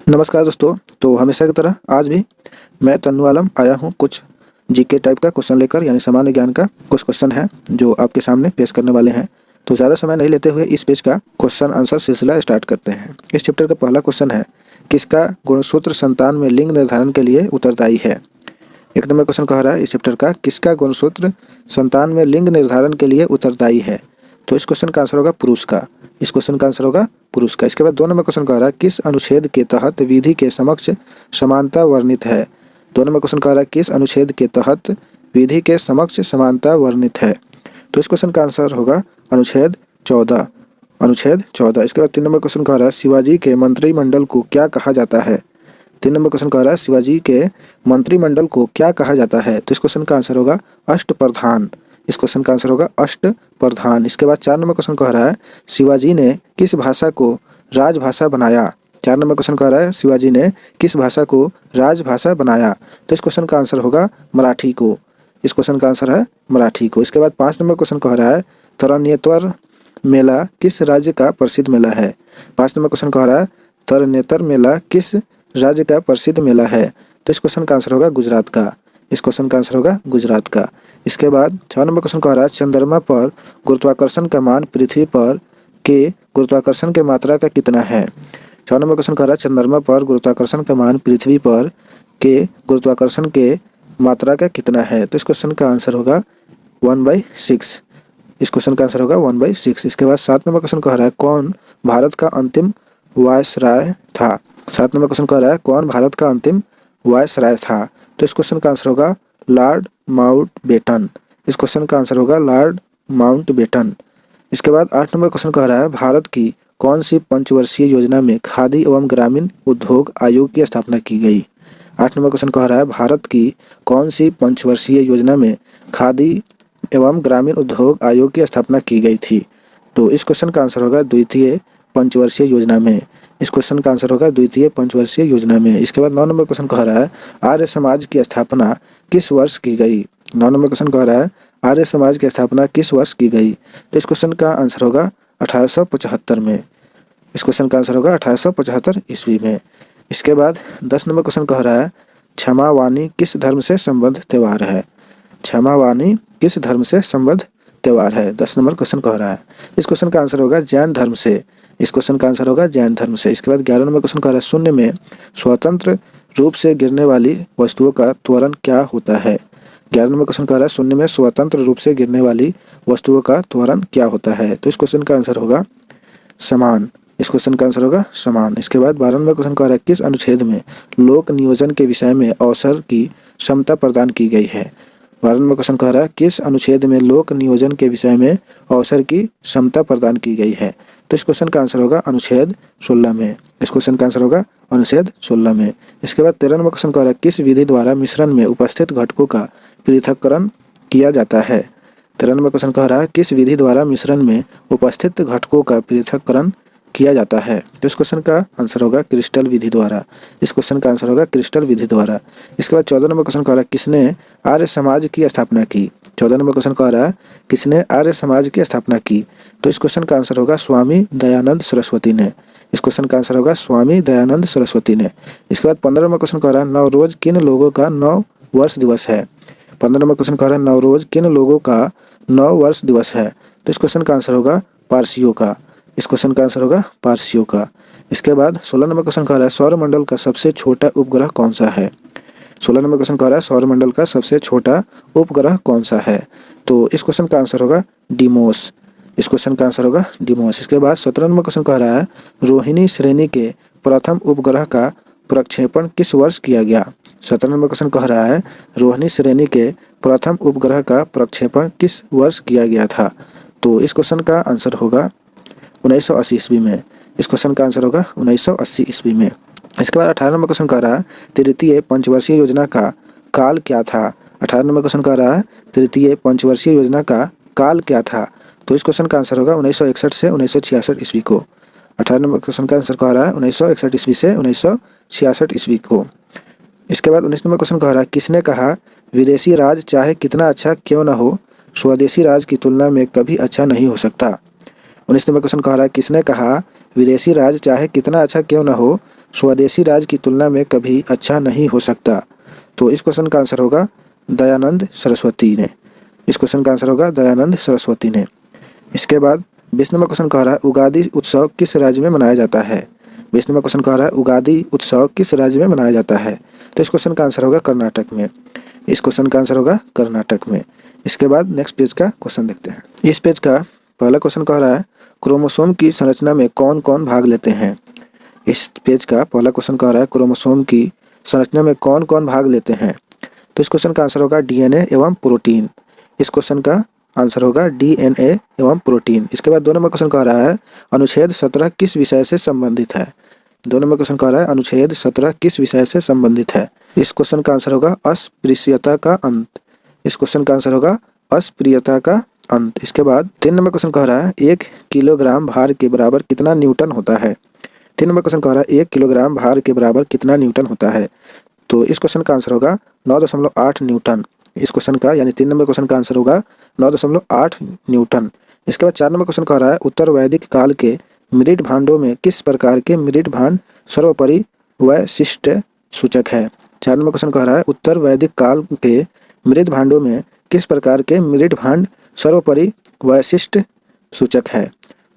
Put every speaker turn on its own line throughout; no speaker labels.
नमस्कार दोस्तों। तो हमेशा की तरह आज भी मैं तन्नू आलम आया हूँ कुछ जीके टाइप का क्वेश्चन लेकर, यानी सामान्य ज्ञान का कुछ क्वेश्चन है जो आपके सामने पेश करने वाले हैं। तो ज़्यादा समय नहीं लेते हुए इस पेज का क्वेश्चन आंसर सिलसिला स्टार्ट करते हैं। इस चैप्टर का पहला क्वेश्चन है, किसका गुणसूत्र संतान में लिंग निर्धारण के लिए उत्तरदायी है। एक नंबर क्वेश्चन कह रहा है इस चैप्टर का, किसका गुणसूत्र संतान में लिंग निर्धारण के लिए उत्तरदायी है। तो इस क्वेश्चन का आंसर होगा पुरुष का। इस क्वेश्चन का आंसर होगा पुरुष का। इसके बाद 2 नंबर क्वेश्चन कह रहा है, किस अनुच्छेद के तहत विधि के समक्ष समानता वर्णित है। 2 नंबर क्वेश्चन कह रहा है, किस अनुच्छेद के तहत विधि के समक्ष समानता वर्णित है। तो इस क्वेश्चन का आंसर होगा अनुच्छेद 14। अनुच्छेद 14। इसके बाद 3 नंबर क्वेश्चन कह रहा है, शिवाजी के मंत्रिमंडल को क्या कहा जाता है। 3 नंबर क्वेश्चन कह रहा है, शिवाजी के मंत्रिमंडल को क्या कहा जाता है। तो इस क्वेश्चन का आंसर होगा अष्टप्रधान। इस क्वेश्चन का आंसर होगा अष्टप्रधान। इसके बाद 4 नंबर क्वेश्चन कह रहा है, शिवाजी ने किस भाषा को राजभाषा बनाया। 4 नंबर क्वेश्चन कह रहा है, शिवाजी ने किस भाषा को राजभाषा बनाया। तो इस क्वेश्चन का आंसर होगा मराठी को। इस क्वेश्चन का आंसर है मराठी को। इसके बाद 5 नंबर क्वेश्चन कह रहा है, तरनेतर मेला किस राज्य का प्रसिद्ध मेला है। 5 नंबर क्वेश्चन कह रहा है, तरनेतर मेला किस राज्य का प्रसिद्ध मेला है। तो इस क्वेश्चन का आंसर होगा गुजरात का। इस क्वेश्चन का आंसर होगा गुजरात का। इसके बाद 6 नंबर क्वेश्चन कह रहा है, चंद्रमा पर गुरुत्वाकर्षण का मान पृथ्वी पर के गुरुत्वाकर्षण के मात्रा का कितना है। 6 नंबर क्वेश्चन कह रहा है, चंद्रमा पर गुरुत्वाकर्षण का मान पृथ्वी पर के गुरुत्वाकर्षण के मात्रा का कितना है। तो इस क्वेश्चन का आंसर होगा 1/6। इस क्वेश्चन का आंसर होगा 1/6। इसके बाद 7 नंबर क्वेश्चन कह रहा है, कौन भारत का अंतिम वायसराय था। 7 नंबर क्वेश्चन कह रहा है, कौन भारत का अंतिम वायसराय था। तो इस क्वेश्चन का आंसर होगा लॉर्ड माउंटबेटन। इस क्वेश्चन का आंसर होगा लॉर्ड माउंटबेटन। इसके बाद 8 नंबर क्वेश्चन कह रहा है, भारत की कौन सी पंचवर्षीय योजना में खादी एवं ग्रामीण उद्योग आयोग की स्थापना की गई। 8 नंबर क्वेश्चन कह रहा है, भारत की कौन सी पंचवर्षीय योजना में खादी एवं ग्रामीण उद्योग आयोग की स्थापना की गई थी। तो इस क्वेश्चन का आंसर होगा द्वितीय पंचवर्षीय योजना में। इस क्वेश्चन का आंसर होगा द्वितीय पंचवर्षीय योजना में। इसके बाद 9 नंबर क्वेश्चन कह रहा है, आर्य समाज की स्थापना किस वर्ष की गई। 9 नंबर क्वेश्चन कह रहा है, आर्य समाज की स्थापना किस वर्ष की गई। तो इस क्वेश्चन का आंसर होगा 1875 में। इस क्वेश्चन का आंसर होगा 1875 ईस्वी में। इसके बाद 10 नंबर क्वेश्चन कह रहा है, क्षमावानी किस धर्म से संबद्ध त्यौहार है। क्षमावानी किस धर्म से संबद्ध त्यौहार है। 10 नंबर क्वेश्चन कह रहा है। इस क्वेश्चन का आंसर होगा जैन धर्म से। इस क्वेश्चन का आंसर होगा जैन धर्म से। इसके बाद 11 नंबर क्वेश्चन कह रहा है, शून्य में स्वतंत्र रूप से गिरने वाली वस्तुओं का त्वरण क्या होता है। 11 नंबर क्वेश्चन कह रहा है, शून्य में स्वतंत्र रूप से गिरने वाली वस्तुओं का त्वरण क्या होता है। तो इस क्वेश्चन का आंसर होगा समान। इस क्वेश्चन का आंसर होगा समान। इसके बाद 12 नंबर क्वेश्चन कह रहा है, किस अनुच्छेद में लोक नियोजन के विषय में अवसर की क्षमता प्रदान की गई है। 12 नंबर क्वेश्चन कह रहा है, किस अनुच्छेद में लोक नियोजन के विषय में अवसर की क्षमता प्रदान की गई है। तो इस क्वेश्चन का आंसर होगा अनुच्छेद 16 में। इस क्वेश्चन का आंसर होगा अनुच्छेद 16 में। इसके बाद 13 नंबर क्वेश्चन कह रहा है, किस विधि द्वारा मिश्रण में उपस्थित घटकों का पृथक्करण किया जाता है। 13 नंबर क्वेश्चन कह रहा है, किस विधि द्वारा मिश्रण में उपस्थित घटकों का पृथक्करण किया जाता है। तो इस क्वेश्चन का आंसर होगा क्रिस्टल विधि द्वारा। इस क्वेश्चन का आंसर होगा क्रिस्टल विधि द्वारा। इसके बाद 14 नंबर क्वेश्चन कह रहा है, किसने आर्य समाज की स्थापना की। 14 नंबर क्वेश्चन कह रहा है, किसने आर्य समाज की स्थापना की। तो इस क्वेश्चन का आंसर होगा स्वामी दयानंद सरस्वती ने। इस क्वेश्चन का आंसर होगा स्वामी दयानंद सरस्वती ने। इसके बाद 15 नंबर क्वेश्चन कह रहा है, नवरोज किन लोगों का 9 वर्ष दिवस है। 15 नंबर क्वेश्चन कह रहा है, नवरोज किन लोगों का 9 वर्ष दिवस है। तो इस क्वेश्चन का आंसर होगा पारसियों का। इस क्वेश्चन का आंसर होगा पारसियों का। इसके बाद 16 नंबर क्वेश्चन कह रहा है, सौरमंडल का सबसे छोटा उपग्रह कौन सा है। 16 नंबर क्वेश्चन कह रहा है, सौरमंडल का सबसे छोटा उपग्रह कौन सा है। तो इस क्वेश्चन का आंसर होगा डिमोस। इस क्वेश्चन का आंसर होगा डिमोस। इसके बाद 17 नंबर क्वेश्चन कह रहा है, रोहिणी श्रेणी के प्रथम उपग्रह का प्रक्षेपण किस वर्ष किया गया। 17 नंबर क्वेश्चन कह रहा है, रोहिणी श्रेणी के प्रथम उपग्रह का प्रक्षेपण किस वर्ष किया गया था। तो इस क्वेश्चन का आंसर होगा 1980 ईस्वी में। इस क्वेश्चन का आंसर होगा 1980 ईस्वी में। इसके बाद 18 नंबर क्वेश्चन कह रहा है, तृतीय पंचवर्षीय योजना का काल क्या था। 18 नंबर क्वेश्चन कह रहा है, तृतीय पंचवर्षीय योजना का काल क्या था। तो इस क्वेश्चन का आंसर होगा 1961 से 1966 ईस्वी को। 18 नंबर क्वेश्चन का आंसर कह रहा है 1961 ईस्वी से 1966 ईस्वी को। इसके बाद 19 नंबर क्वेश्चन कह रहा है, किसने कहा विदेशी राज चाहे कितना अच्छा क्यों न हो स्वदेशी राज की तुलना में कभी अच्छा नहीं हो सकता। 19 नंबर क्वेश्चन कह रहा है, किसने कहा विदेशी राज चाहे कितना अच्छा क्यों न हो स्वदेशी राज की तुलना में कभी अच्छा नहीं हो सकता। तो इस क्वेश्चन का आंसर होगा दयानंद सरस्वती ने। इस क्वेश्चन का आंसर होगा दयानंद सरस्वती ने। इसके बाद 20 नंबर क्वेश्चन कह रहा है उगादि उत्सव किस राज्य में मनाया जाता है। 20 नंबर क्वेश्चन कह रहा है उगादि उत्सव किस राज्य में मनाया जाता है। तो इस क्वेश्चन का आंसर होगा कर्नाटक में। इस क्वेश्चन का आंसर होगा कर्नाटक में। इसके बाद नेक्स्ट पेज का क्वेश्चन देखते हैं। इस पेज का पहला क्वेश्चन कह रहा है क्रोमोसोम की संरचना में कौन कौन भाग लेते हैं। इस पेज का पहला क्वेश्चन कह रहा है क्रोमोसोम की संरचना में कौन कौन भाग लेते हैं। तो इस क्वेश्चन का आंसर होगा डीएनए एवं प्रोटीन। इस क्वेश्चन का आंसर होगा डीएनए एवं प्रोटीन। इसके बाद 2 नंबर क्वेश्चन कह रहा है अनुच्छेद 17 किस विषय से संबंधित है। 2 नंबर क्वेश्चन कह रहा है अनुच्छेद 17 किस विषय से संबंधित है। इस क्वेश्चन का आंसर होगा अस्पृश्यता का अंत। इस क्वेश्चन का आंसर होगा अस्पृश्यता का अंत। इसके बाद 3 नंबर क्वेश्चन कह रहा है 1 किलोग्राम भार के बराबर कितना न्यूटन होता है। 3 नंबर क्वेश्चन कह रहा है 1 किलोग्राम भार के बराबर कितना न्यूटन होता है। तो इस क्वेश्चन का आंसर होगा 9.8 न्यूटन। इस क्वेश्चन का यानी 3 नंबर क्वेश्चन का आंसर होगा 9.8 न्यूटन। इसके बाद 4 नंबर क्वेश्चन कह रहा है उत्तर वैदिक काल के मृद भांडों में किस प्रकार के मृद भांड सर्वोपरि वैशिष्ट सूचक है। 4 नंबर क्वेश्चन कह रहा है उत्तर वैदिक काल के मृद भांडों में किस प्रकार के मृद भांड सर्वोपरि वैशिष्ट सूचक है।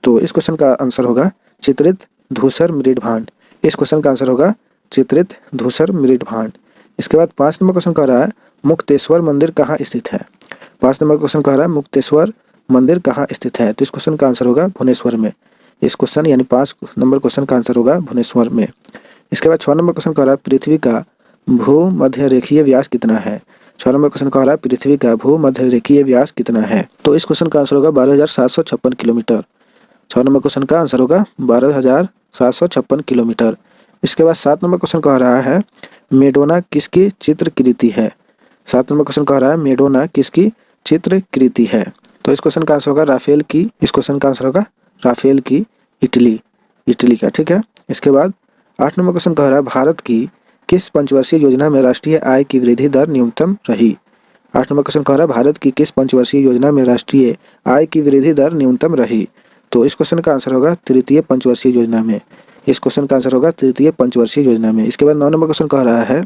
तो इस क्वेश्चन का आंसर होगा चित्रित धूसर मृद भांड। इस क्वेश्चन का आंसर होगा चित्रित धूसर मृद भांड। इसके बाद 5 नंबर क्वेश्चन कह रहा है मुक्तेश्वर मंदिर कहाँ स्थित है। 5 नंबर क्वेश्चन कह रहा है मुक्तेश्वर मंदिर कहाँ स्थित है। तो इस क्वेश्चन का आंसर होगा भुवनेश्वर में। इस क्वेश्चन यानी 5 नंबर क्वेश्चन का आंसर होगा भुवनेश्वर में। इसके बाद 6 नंबर क्वेश्चन कह रहा है पृथ्वी का भूमध्य रेखीय व्यास कितना है। 6 नंबर क्वेश्चन कह रहा है पृथ्वी का भूमध्य रेखीय व्यास कितना है। तो इस क्वेश्चन का आंसर होगा 12,756 किलोमीटर। 6 नंबर क्वेश्चन का आंसर होगा 12,756 किलोमीटर। इसके बाद 7 नंबर क्वेश्चन कह रहा है मेडोना किसकी चित्रकृति है। 7 नंबर क्वेश्चन कह रहा है मेडोना किसकी चित्रकृति है। तो इस क्वेश्चन का आंसर होगा राफेल की। इस क्वेश्चन का आंसर होगा राफेल की इटली का। ठीक है। इसके बाद 8 नंबर क्वेश्चन कह रहा है भारत की किस पंचवर्षीय योजना में राष्ट्रीय आय की वृद्धि दर न्यूनतम रही। 8 नंबर क्वेश्चन कह रहा है भारत की किस पंचवर्षीय योजना में राष्ट्रीय आय की वृद्धि दर न्यूनतम रही। तो इस क्वेश्चन का आंसर होगा तृतीय पंचवर्षीय योजना में। इस क्वेश्चन का आंसर होगा तृतीय पंचवर्षीय योजना में। इसके बाद 9 नंबर क्वेश्चन कह रहा है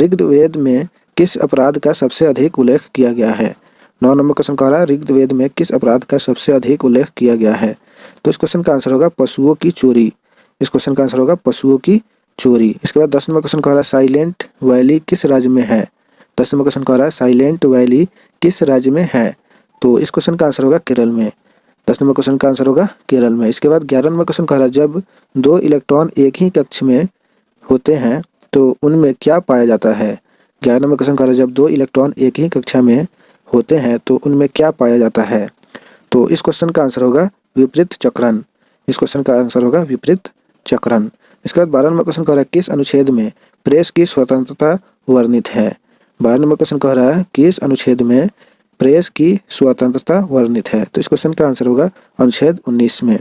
ऋग्वेद में किस अपराध का सबसे अधिक उल्लेख किया गया है। 9 नंबर क्वेश्चन कह रहा है ऋग्वेद में किस अपराध का सबसे अधिक उल्लेख किया गया है। तो इस क्वेश्चन का आंसर होगा पशुओं की चोरी। इस क्वेश्चन का आंसर होगा पशुओं की चोरी। इसके बाद 10 नंबर क्वेश्चन कह रहा है साइलेंट वैली किस राज्य में है। 10 नंबर क्वेश्चन कह रहा है साइलेंट वैली किस राज्य में है। तो इस क्वेश्चन का आंसर होगा केरल में। 10 नंबर क्वेश्चन का आंसर होगा केरल में। इसके बाद 11 नंबर क्वेश्चन कह रहा है जब 2 इलेक्ट्रॉन एक ही कक्ष में होते हैं तो उनमें क्या पाया जाता है। 11 नंबर क्वेश्चन कह रहा है जब 2 इलेक्ट्रॉन एक ही कक्षा में होते हैं तो उनमें क्या पाया जाता है। तो इस क्वेश्चन का आंसर होगा विपरीत चक्रण। इस क्वेश्चन का आंसर होगा विपरीत चक्रण। इसके बाद 12 नंबर क्वेश्चन कह रहा है किस अनुच्छेद में प्रेस की स्वतंत्रता वर्णित है। 12 नंबर क्वेश्चन कह रहा है किस अनुच्छेद में प्रेस की स्वतंत्रता वर्णित है। तो इस क्वेश्चन का आंसर होगा अनुच्छेद 19 में।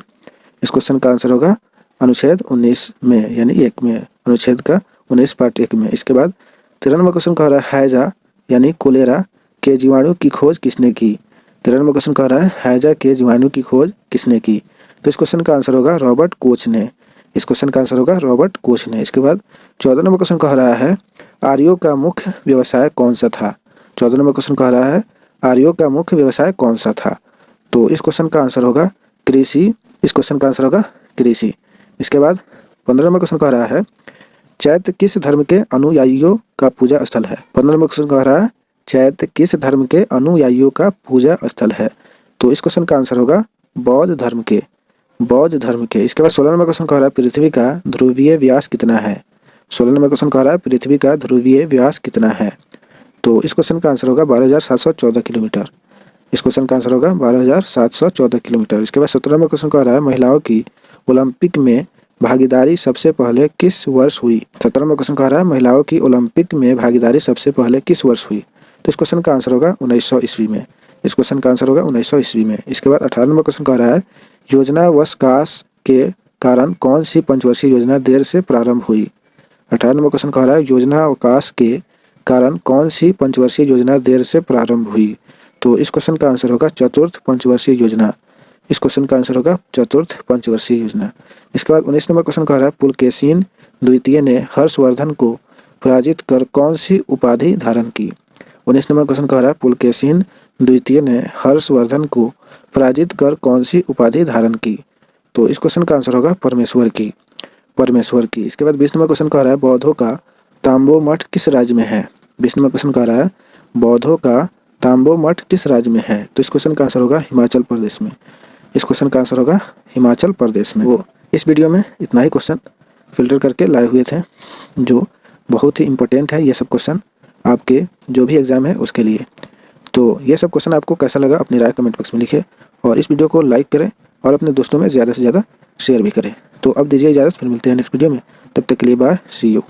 इस क्वेश्चन का आंसर होगा अनुच्छेद 19 में यानी 1 में, अनुच्छेद का 19 पार्ट 1 में। इसके बाद 13 नंबर क्वेश्चन कह रहा है हैजा यानी कोलेरा के जीवाणु की खोज किसने की। 13 नंबर क्वेश्चन कह रहा है हैजा के जीवाणु की खोज किसने की। तो इस क्वेश्चन का आंसर होगा रॉबर्ट कोच ने। इस क्वेश्चन का आंसर होगा रॉबर्ट कोच ने। इसके बाद 14 नंबर क्वेश्चन कह रहा है आर्यों का मुख्य व्यवसाय कौन सा था। 14 नंबर क्वेश्चन कह रहा है आर्यों का मुख्य व्यवसाय कौन सा था। तो इस क्वेश्चन का आंसर होगा कृषि। इस क्वेश्चन का आंसर होगा कृषि। इसके बाद 15 नंबर क्वेश्चन कह रहा है चैत्य किस धर्म के अनुयायियों का पूजा स्थल है। 15 नंबर क्वेश्चन कह रहा है चैत्य किस धर्म के अनुयायियों का पूजा स्थल है। तो इस क्वेश्चन का आंसर होगा बौद्ध धर्म के। इसके बाद 16 नंबर क्वेश्चन कह रहा है पृथ्वी का ध्रुवीय व्यास कितना है। 16 नंबर क्वेश्चन कह रहा है पृथ्वी का ध्रुवीय व्यास कितना है। तो इस क्वेश्चन का आंसर होगा 12,714 किलोमीटर। इस क्वेश्चन का आंसर होगा 12,714 किलोमीटर। इसके बाद 17 नंबर क्वेश्चन कह रहा है महिलाओं की ओलंपिक में भागीदारी सबसे पहले किस वर्ष हुई। 17 नंबर क्वेश्चन कह रहा है महिलाओं की ओलंपिक में भागीदारी सबसे पहले किस वर्ष हुई। तो इस क्वेश्चन का आंसर होगा 1900 ईस्वी में। इस क्वेश्चन का आंसर होगा 1900 ईस्वी में। इसके बाद 18 नंबर क्वेश्चन कह रहा है योजनावकाश के कारण कौन सी पंचवर्षीय योजना देर से प्रारंभ हुई। 18 नंबर क्वेश्चन कह रहा है योजनावकाश के कारण कौन सी पंचवर्षीय योजना देर से प्रारंभ हुई। तो इस क्वेश्चन का आंसर होगा चतुर्थ पंचवर्षीय योजना। इस क्वेश्चन का आंसर होगा चतुर्थ पंचवर्षीय योजना। इसके बाद 19 नंबर क्वेश्चन कह रहा है पुलकेशिन द्वितीय ने हर्षवर्धन को पराजित कर कौन सी उपाधि धारण की। 19 नंबर क्वेश्चन कह रहा है पुलकेशिन द्वितीय ने हर्षवर्धन को पराजित कर कौन सी उपाधि धारण की। तो इस क्वेश्चन का आंसर होगा परमेश्वर की, परमेश्वर की। इसके बाद 20 नंबर क्वेश्चन कह रहा है बौद्धों का तांबो मठ किस राज्य में है। 20 नंबर क्वेश्चन कह रहा है बौद्धों का तांबो मठ किस राज्य में है। तो इस क्वेश्चन का आंसर होगा हिमाचल प्रदेश में। इस क्वेश्चन का आंसर होगा हिमाचल प्रदेश में। वो इस वीडियो में इतना ही क्वेश्चन फिल्टर करके लाए हुए थे जो बहुत ही इंपॉर्टेंट है ये सब क्वेश्चन आपके जो भी एग्जाम है उसके लिए। तो ये सब क्वेश्चन आपको कैसा लगा अपनी राय कमेंट बॉक्स में लिखें और इस वीडियो को लाइक करें और अपने दोस्तों में ज़्यादा से ज़्यादा शेयर भी करें। तो अब दीजिए इजाज़त, फिर मिलते हैं नेक्स्ट वीडियो में। तब तक के लिए बाय, सी यू।